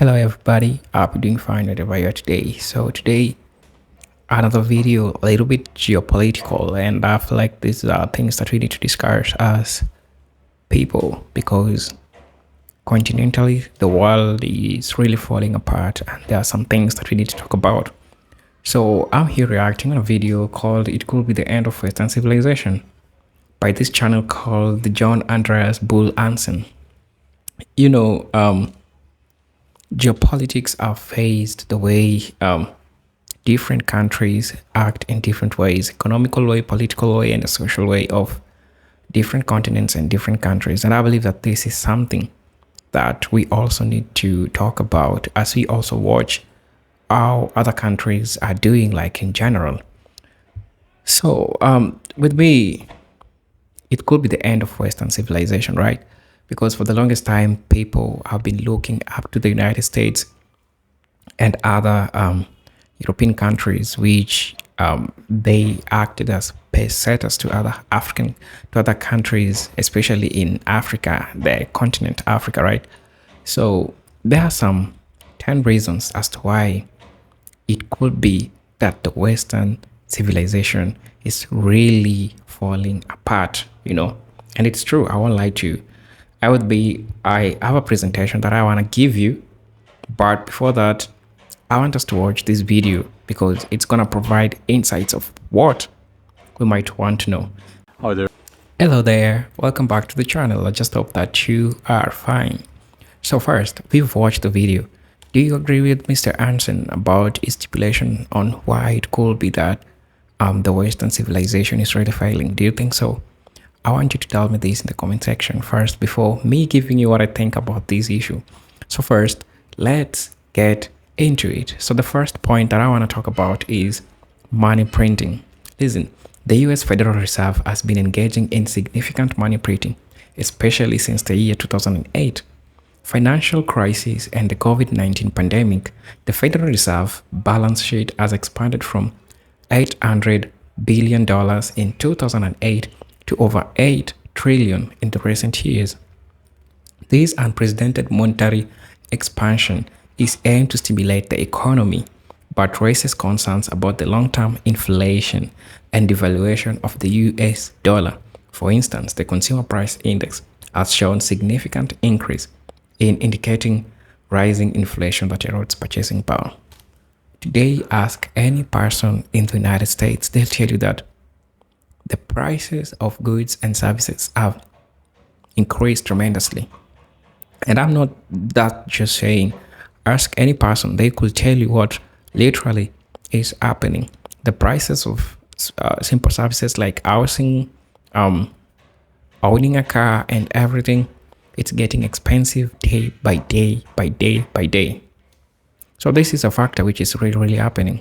Hello everybody, I hope you're doing fine wherever you are today. So today, another video, a little bit geopolitical, and I feel like these are things that we need to discuss as people because continentally the world is really falling apart and there are some things that we need to talk about. So I'm here reacting on a video called "It Could Be the End of Western Civilization" by this channel called the John Andreas Bull Anson. You know, geopolitics are phased the way different countries act in different ways, economical way, political way, and a social way of different continents and different countries. And I believe that this is something that we also need to talk about as we also watch how other countries are doing, like in general. So with me, it could be the end of Western civilization, right? Because for the longest time, people have been looking up to the United States and other European countries, which they acted as pace setters to other countries, especially in Africa, the continent Africa, right? So there are some 10 reasons as to why it could be that the Western civilization is really falling apart, and it's true. I won't lie to you. I have a presentation that I want to give you, but before that, I want us to watch this video because it's going to provide insights of what we might want to know. Hi there. Hello there, welcome back to the channel. I just hope that you are fine. So first, we've watched the video. Do you agree with Mr. Anson about his stipulation on why it could be that the Western civilization is really failing? Do you think so? I want you to tell me this in the comment section first before me giving you what I think about this issue. So first, let's get into it. So the first point that I want to talk about is money printing. Listen, the US Federal Reserve has been engaging in significant money printing, especially since the year 2008. Financial crisis and the COVID-19 pandemic, the Federal Reserve balance sheet has expanded from $800 billion in 2008 to over 8 trillion in the recent years. This unprecedented monetary expansion is aimed to stimulate the economy, but raises concerns about the long-term inflation and devaluation of the US dollar. For instance, the consumer price index has shown significant increase in indicating rising inflation that erodes purchasing power. Today, ask any person in the United States, they'll tell you that the prices of goods and services have increased tremendously. And I'm not that just saying, ask any person, they could tell you what literally is happening. The prices of simple services like housing, owning a car and everything, it's getting expensive day by day by day by day. So this is a factor which is really happening.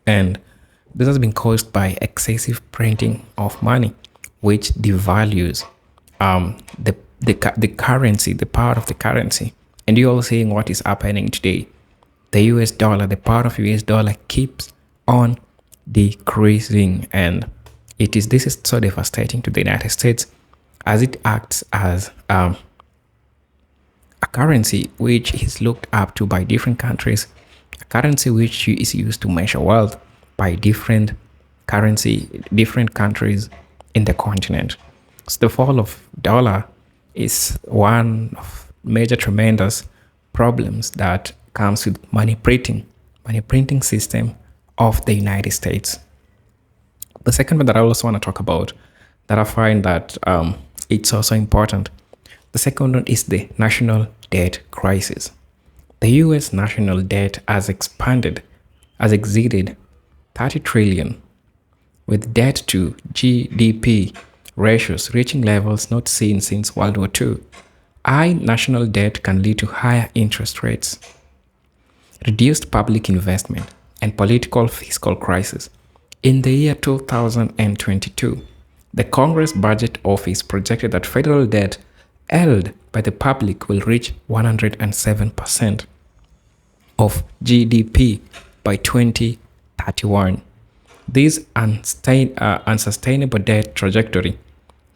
And this has been caused by excessive printing of money, which devalues the currency, the power of the currency. And you're all seeing what is happening today. The US dollar, the power of US dollar keeps on decreasing, and this is so devastating to the United States as it acts as a currency which is looked up to by different countries, a currency which is used to measure wealth by different countries in the continent. So the fall of dollar is one of major tremendous problems that comes with money printing system of the United States. The second one that I also want to talk about, that I find that it's also important, the second one is the national debt crisis. The US national debt has exceeded 30 trillion, with debt to GDP ratios reaching levels not seen since World War II. High national debt can lead to higher interest rates, reduced public investment, and political fiscal crisis. In the year 2022, the Congress Budget Office projected that federal debt held by the public will reach 107% of GDP by 2031. This unsustainable debt trajectory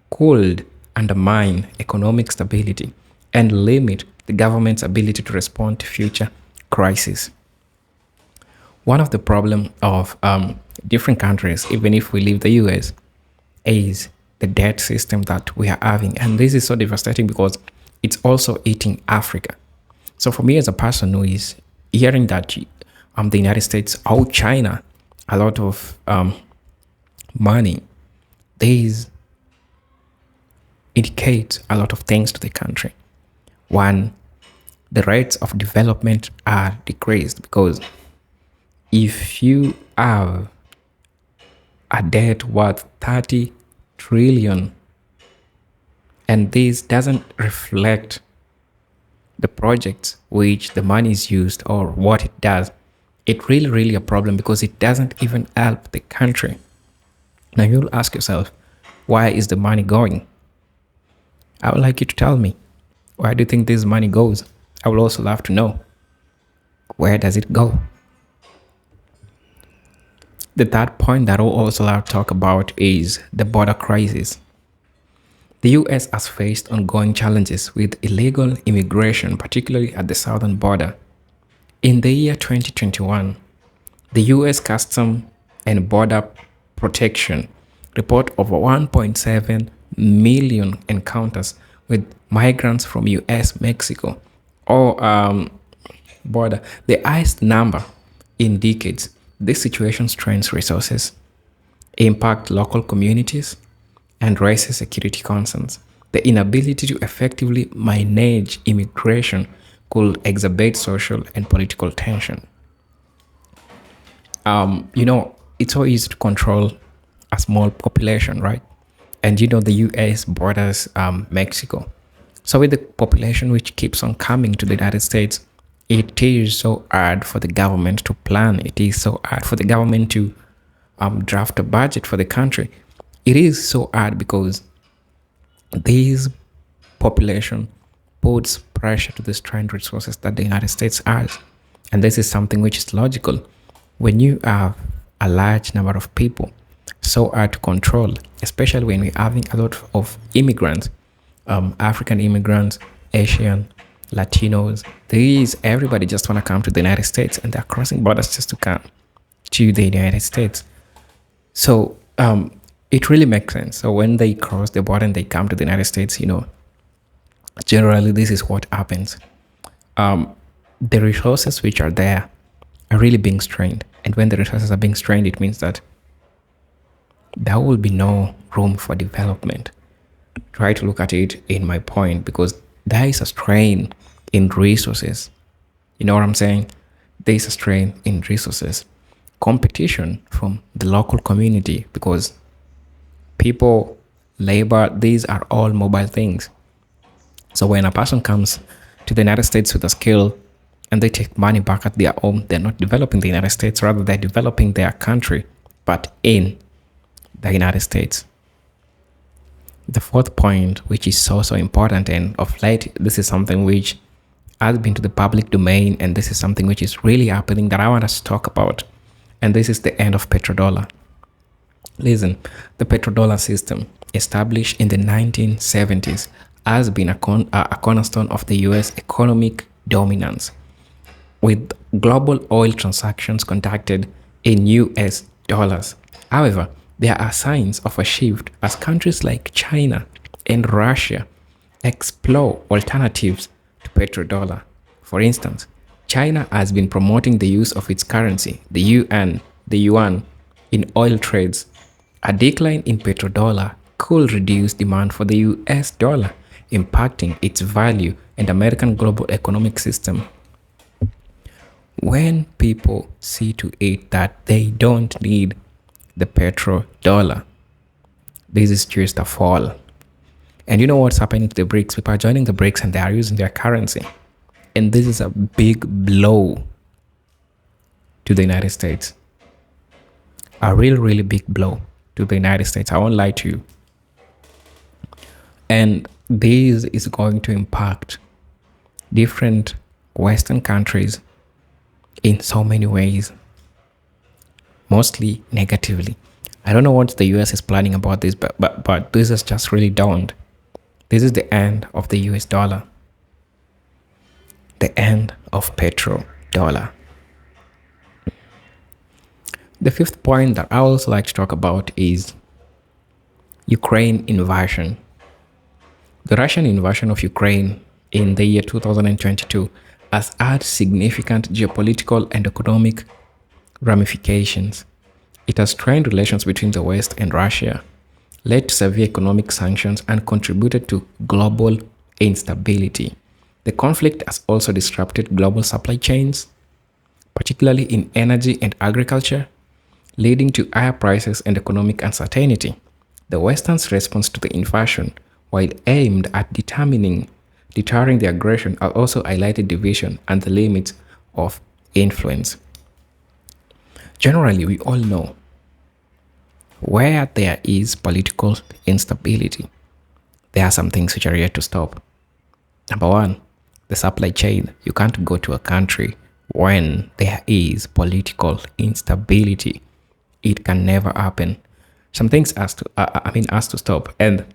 could undermine economic stability and limit the government's ability to respond to future crises. One of the problems of different countries, even if we leave the US, is the debt system that we are having. And this is so devastating because it's also eating Africa. So for me as a person who is hearing that the United States owed China a lot of money, these indicate a lot of things to the country. One, the rates of development are decreased because if you have a debt worth 30 trillion and this doesn't reflect the projects which the money is used or what it does, it really a problem because it doesn't even help the country. Now you'll ask yourself, where is the money going? I would like you to tell me, where do you think this money goes? I would also love to know, where does it go? The third point that I'll also like to talk about is the border crisis. The US has faced ongoing challenges with illegal immigration, particularly at the southern border. In the year 2021, the US Customs and Border Protection report over 1.7 million encounters with migrants from US-Mexico border, the highest number in decades. This situation strains resources, impact local communities, and raises security concerns. The inability to effectively manage immigration could exacerbate social and political tension. It's so easy to control a small population, right? And the US borders Mexico. So with the population which keeps on coming to the United States, it is so hard for the government to plan. It is so hard for the government to draft a budget for the country. It is so hard because this population puts pressure to the strained resources that the United States has. And this is something which is logical. When you have a large number of people, so hard to control, especially when we're having a lot of immigrants, African immigrants, Asian, Latinos. Everybody just want to come to the United States and they're crossing borders just to come to the United States. So it really makes sense. So when they cross the border and they come to the United States, generally this is what happens. The resources which are there are really being strained. And when the resources are being strained, it means that there will be no room for development. Try to look at it in my point because there is a strain in resources. You know what I'm saying? There is a strain in resources. Competition from the local community because people, labor, these are all mobile things. So when a person comes to the United States with a skill and they take money back at their home, they're not developing the United States, rather they're developing their country, but in the United States. The fourth point, which is so important, and of late, this is something which has been to the public domain, and this is something which is really happening that I want us to talk about, and this is the end of petrodollar. Listen, the petrodollar system, established in the 1970s, has been a cornerstone of the US economic dominance, with global oil transactions conducted in US dollars. However, there are signs of a shift as countries like China and Russia explore alternatives to petrodollar. For instance, China has been promoting the use of its currency, the yuan, in oil trades. A decline in petrodollar could reduce demand for the US dollar, impacting its value and American global economic system. When people see to it that they don't need the petrodollar, this is just a fall. And you know what's happening to the BRICS? People are joining the BRICS and they are using their currency. And this is a big blow to the United States. A really big blow to the United States. I won't lie to you. And this is going to impact different Western countries in so many ways, mostly negatively. I don't know what the US is planning about this, but this is just really dawned. This is the end of the US dollar. the end of petrodollar. The fifth point that I also like to talk about is Ukraine invasion. The Russian invasion of Ukraine in the year 2022 has had significant geopolitical and economic ramifications. It has strained relations between the West and Russia, led to severe economic sanctions, and contributed to global instability. The conflict has also disrupted global supply chains, particularly in energy and agriculture, leading to higher prices and economic uncertainty. The Western's response to the invasion, while aimed at deterring the aggression, has also highlighted division and the limits of influence. Generally, we all know where there is political instability, there are some things which are yet to stop. Number one, the supply chain. You can't go to a country when there is political instability. It can never happen. Some things has to stop, and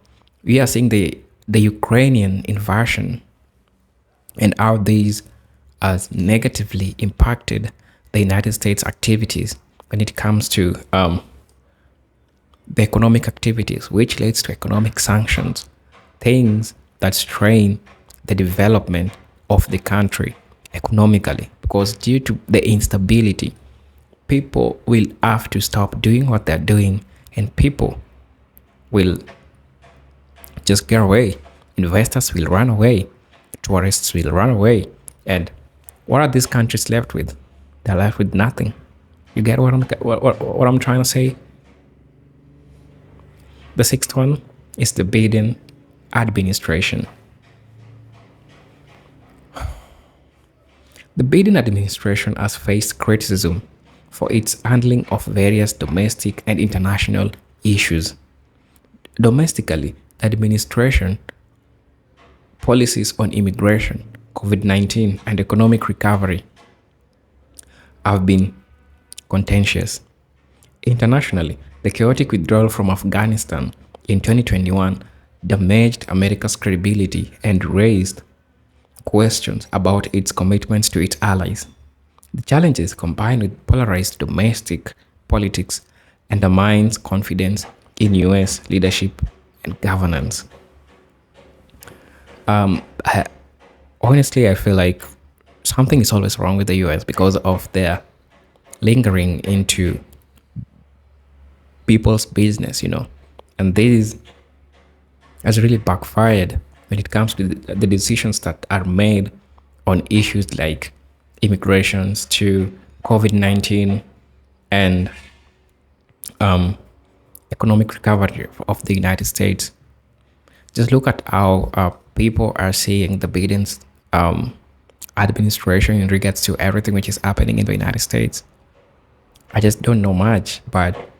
we are seeing the Ukrainian invasion and how these has negatively impacted the United States activities when it comes to the economic activities, which leads to economic sanctions, things that strain the development of the country economically, because due to the instability, people will have to stop doing what they're doing, and people will just get away. Investors will run away, tourists will run away, and what are these countries left with? They're left with nothing. You get what I'm trying to say? The sixth one is the Biden administration. The Biden administration has faced criticism for its handling of various domestic and international issues. Domestically, the administration policies on immigration, COVID-19, and economic recovery have been contentious. Internationally, the chaotic withdrawal from Afghanistan in 2021 damaged America's credibility and raised questions about its commitments to its allies. The challenges, combined with polarized domestic politics, undermines confidence in US leadership and governance. Honestly, I feel like something is always wrong with the US because of their lingering into people's business, and this has really backfired when it comes to the decisions that are made on issues like immigrations to COVID-19 and economic recovery of the United States. Just look at how people are seeing the Biden's administration in regards to everything which is happening in the United States. I just don't know much, but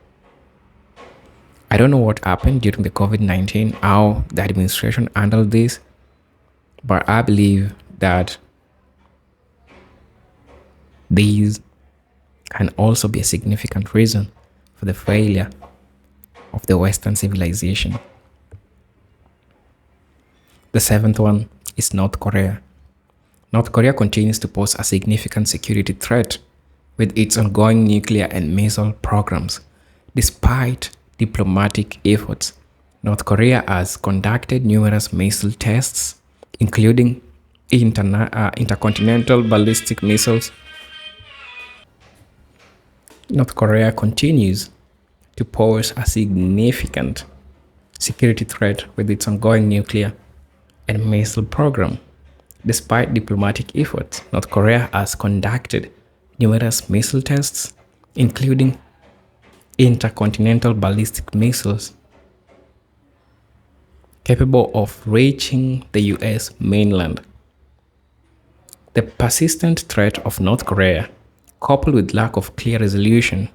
I don't know what happened during the COVID-19, how the administration handled this, but I believe that these can also be a significant reason for the failure of the Western civilization. The seventh one is North Korea. North Korea continues to pose a significant security threat with its ongoing nuclear and missile programs. Despite diplomatic efforts, North Korea has conducted numerous missile tests, including intercontinental ballistic missiles. North Korea continues to pose a significant security threat with its ongoing nuclear and missile program. Despite diplomatic efforts, North Korea has conducted numerous missile tests, including intercontinental ballistic missiles capable of reaching the US mainland. The persistent threat of North Korea, coupled with lack of clear resolution,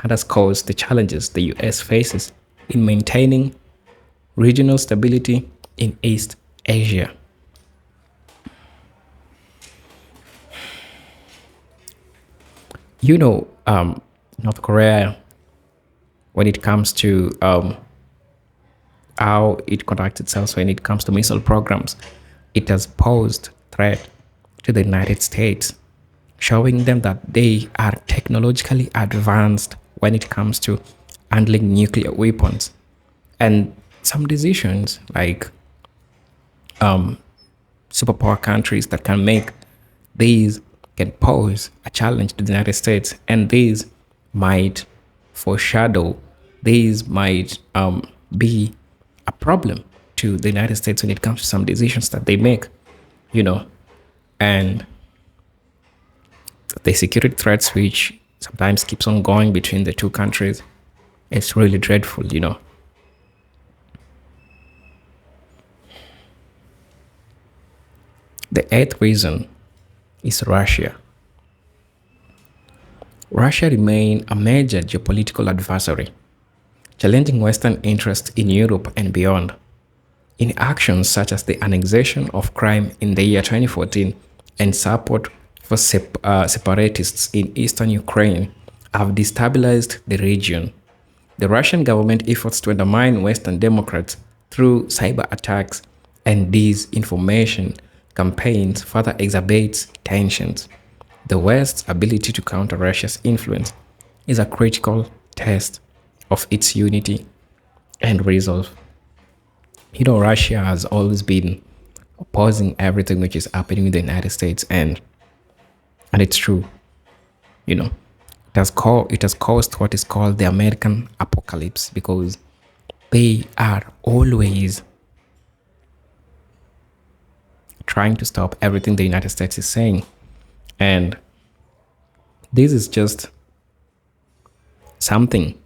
underscores the challenges the US faces in maintaining regional stability in East Asia. North Korea, when it comes to how it conducts itself when it comes to missile programs, it has posed threat to the United States, showing them that they are technologically advanced when it comes to handling nuclear weapons. And some decisions like superpower countries that can make these can pose a challenge to the United States, and these might foreshadow, these might be a problem to the United States when it comes to some decisions that they make, you know, and the security threats which sometimes keeps on going between the two countries. It's really dreadful. The eighth reason is Russia. Russia remains a major geopolitical adversary, challenging Western interests in Europe and beyond. In actions such as the annexation of Crimea in the year 2014 and support for separatists in eastern Ukraine have destabilized the region. The Russian government efforts to undermine Western democrats through cyber attacks and disinformation campaigns further exacerbates tensions. The West's ability to counter Russia's influence is a critical test of its unity and resolve. Russia has always been opposing everything which is happening in the United States, and it's true. It has caused what is called the American apocalypse, because they are always trying to stop everything the United States is saying. And this is just something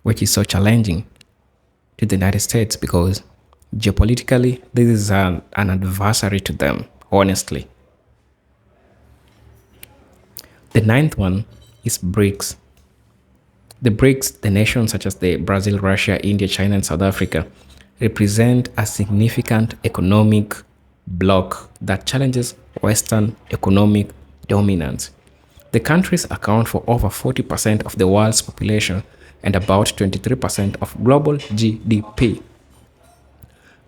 which is so challenging to the United States, because geopolitically, this is an adversary to them, honestly. The ninth one is BRICS. The BRICS, the nations such as the Brazil, Russia, India, China, and South Africa, represent a significant economic bloc that challenges Western economic dominance. The countries account for over 40% of the world's population and about 23% of global GDP.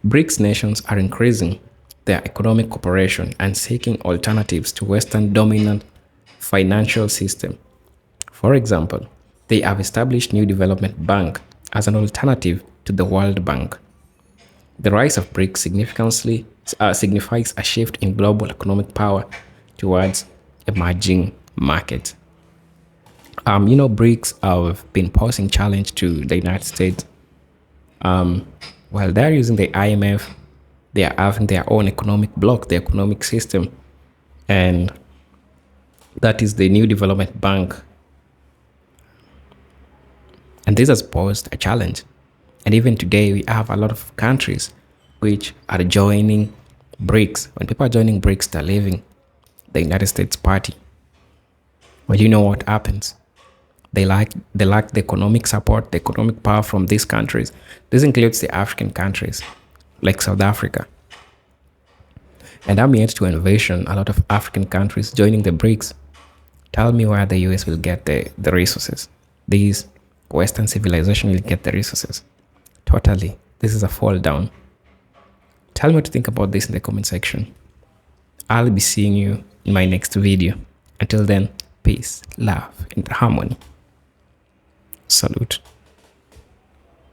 BRICS nations are increasing their economic cooperation and seeking alternatives to Western dominant financial system. For example, they have established New Development Bank as an alternative to the World Bank. The rise of BRICS signifies a shift in global economic power towards emerging markets. BRICS have been posing challenge to the United States. While they're using the IMF, they are having their own economic bloc, the economic system, and that is the New Development Bank. And this has posed a challenge. And even today, we have a lot of countries which are joining BRICS. When people are joining BRICS, they're leaving the United States party. Well, you know what happens. They lack the economic support, the economic power from these countries. This includes the African countries, like South Africa. And I'm yet to envision a lot of African countries joining the BRICS. Tell me where the US will get the resources. These Western civilization will get the resources. Totally. This is a fall down. Tell me what to think about this in the comment section. I'll be seeing you in my next video. Until then, peace, love, and harmony. Salute.